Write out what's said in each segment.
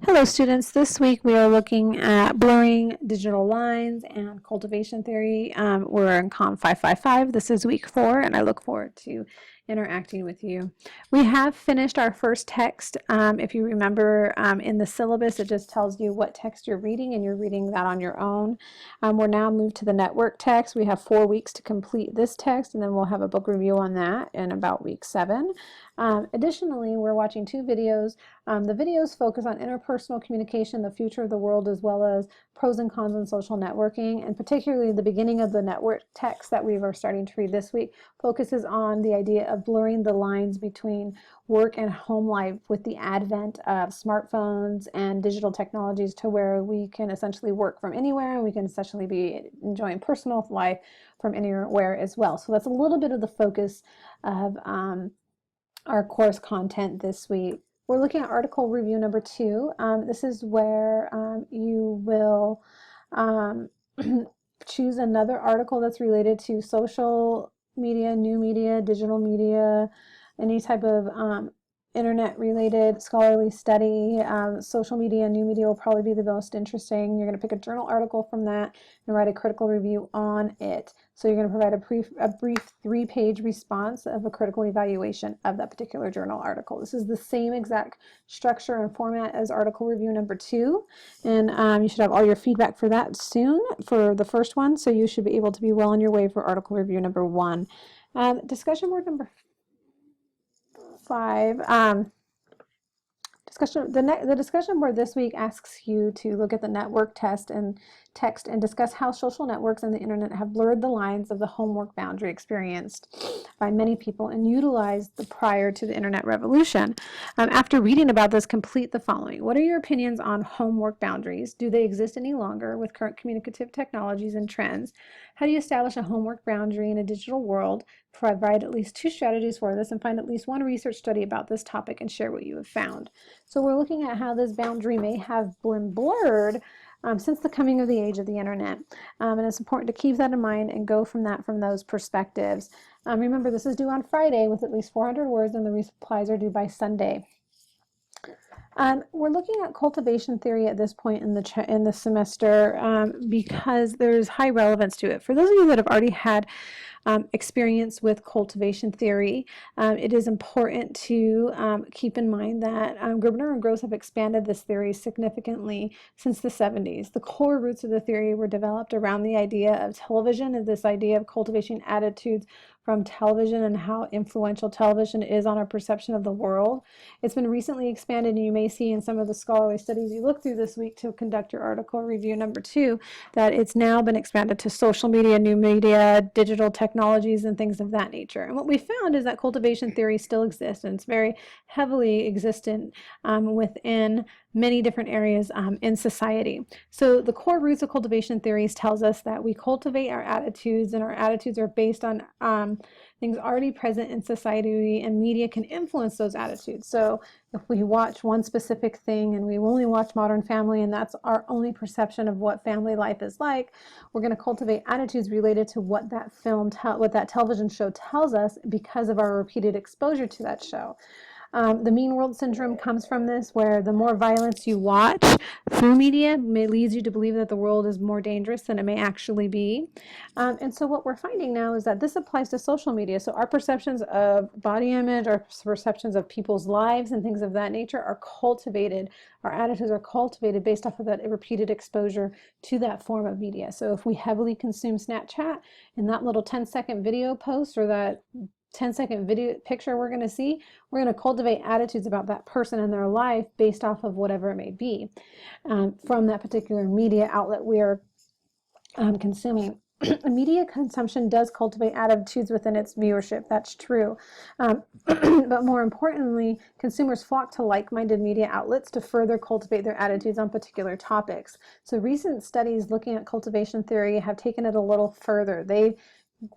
Hello students, this week we are looking at blurring digital lines and cultivation theory. We're in COM 555. This is week 4 and I look forward to interacting with you. We have finished our first text. If you remember in the syllabus it just tells you what text you're reading and you're reading that on your own. We're now moved to the network text. We have 4 weeks to complete this text and then we'll have a book review on that in about week 7. Additionally, we're watching 2 videos. The videos focus on interpersonal communication, the future of the world, as well as pros and cons in social networking, and particularly the beginning of the network text that we are starting to read this week focuses on the idea of blurring the lines between work and home life with the advent of smartphones and digital technologies to where we can essentially work from anywhere and we can essentially be enjoying personal life from anywhere as well. So that's a little bit of the focus of our course content this week. We're looking at article review number 2. This is where you will choose another article that's related to social media, new media, digital media, any type of internet related scholarly study. Social media and new media will probably be the most interesting. You're going to pick a journal article from that and write a critical review on it. So you're going to provide a brief 3-page response of a critical evaluation of that particular journal article. This is the same exact structure and format as article review number 2. And you should have all your feedback for that soon for the first one. So you should be able to be well on your way for article review number 1. Discussion board number 5. The discussion board this week asks you to look at the network test and text and discuss how social networks and the internet have blurred the lines of the homework boundary experienced by many people and utilized prior to the internet revolution. After reading about this, complete the following. What are your opinions on homework boundaries? Do they exist any longer with current communicative technologies and trends? How do you establish a homework boundary in a digital world? Provide at least 2 strategies for this and find at least 1 research study about this topic and share what you have found. So we're looking at how this boundary may have been blurred since the coming of the age of the internet. And it's important to keep that in mind and go from those perspectives. Remember, this is due on Friday with at least 400 words and the replies are due by Sunday. We're looking at cultivation theory at this point in the semester because there's high relevance to it. For those of you that have already had experience with cultivation theory, it is important to keep in mind that Gribner and Gross have expanded this theory significantly since the 70s. The core roots of the theory were developed around the idea of television and this idea of cultivating attitudes from television and how influential television is on our perception of the world. It's been recently expanded, and you may see in some of the scholarly studies you look through this week to conduct your article review number 2 that it's now been expanded to social media, new media, digital technologies, and things of that nature. And what we found is that cultivation theory still exists, and it's very heavily existent within many different areas in society. So the core roots of cultivation theories tells us that we cultivate our attitudes, and our attitudes are based on things already present in society, and media can influence those attitudes. So if we watch one specific thing and we only watch Modern Family and that's our only perception of what family life is like, we're going to cultivate attitudes related to what that what that television show tells us because of our repeated exposure to that show. The mean world syndrome comes from this, where the more violence you watch through media may lead you to believe that the world is more dangerous than it may actually be. And so what we're finding now is that this applies to social media. So our perceptions of body image, our perceptions of people's lives and things of that nature are cultivated. Our attitudes are cultivated based off of that repeated exposure to that form of media. So if we heavily consume Snapchat and that little 10-second video post or that 10-second video picture we're going to see, we're going to cultivate attitudes about that person and their life based off of whatever it may be from that particular media outlet we are consuming. Media consumption does cultivate attitudes within its viewership. That's true. But more importantly, consumers flock to like-minded media outlets to further cultivate their attitudes on particular topics. So recent studies looking at cultivation theory have taken it a little further. They've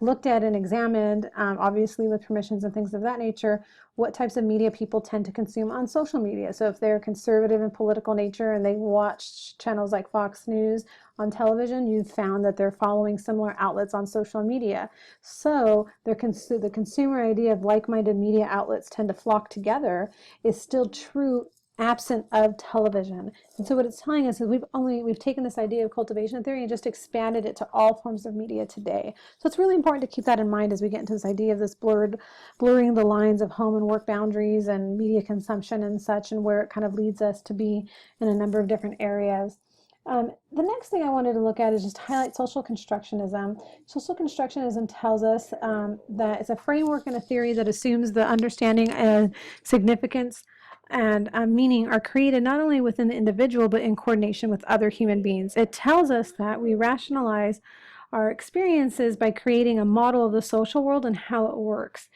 looked at and examined, obviously with permissions and things of that nature, what types of media people tend to consume on social media. So if they're conservative in political nature and they watch channels like Fox News on television, you've found that they're following similar outlets on social media. So the consumer idea of like-minded media outlets tend to flock together is still true absent of television. And so what it's telling us is we've taken this idea of cultivation theory and just expanded it to all forms of media today. So it's really important to keep that in mind as we get into this idea of this blurring the lines of home and work boundaries and media consumption and such, and where it kind of leads us to be in a number of different areas. The next thing I wanted to look at is just highlight social constructionism. Social constructionism tells us that it's a framework and a theory that assumes the understanding and significance and meaning are created not only within the individual but in coordination with other human beings. It tells us that we rationalize our experiences by creating a model of the social world and how it works.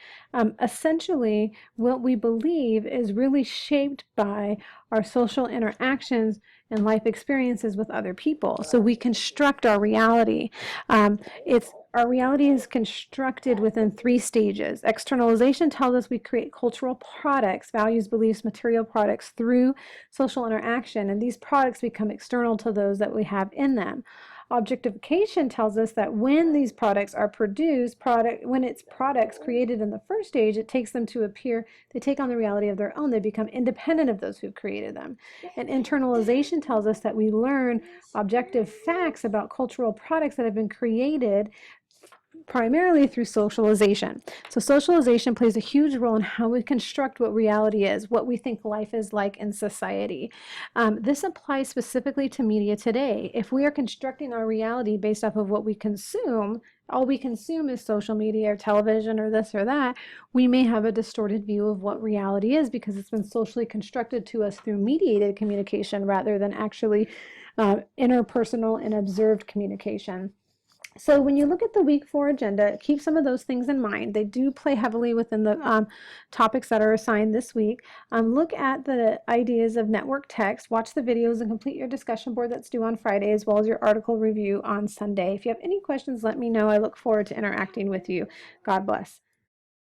Essentially, what we believe is really shaped by our social interactions and life experiences with other people. So we construct our reality. Our reality is constructed within 3 stages. Externalization tells us we create cultural products, values, beliefs, material products through social interaction, and these products become external to those that we have in them. Objectification tells us that when these products are produced, when it's products created in the first stage, it takes them to appear, they take on the reality of their own. They become independent of those who've created them. And internalization tells us that we learn objective facts about cultural products that have been created primarily through socialization. So socialization plays a huge role in how we construct what reality is, what we think life is like in society. This applies specifically to media today. If we are constructing our reality based off of what we consume, all we consume is social media or television or this or that, we may have a distorted view of what reality is because it's been socially constructed to us through mediated communication rather than actually interpersonal and observed communication. So when you look at the week 4 agenda, keep some of those things in mind. They do play heavily within the topics that are assigned this week. Look at the ideas of network text, watch the videos, and complete your discussion board that's due on Friday, as well as your article review on Sunday. If you have any questions, let me know. I look forward to interacting with you. God bless.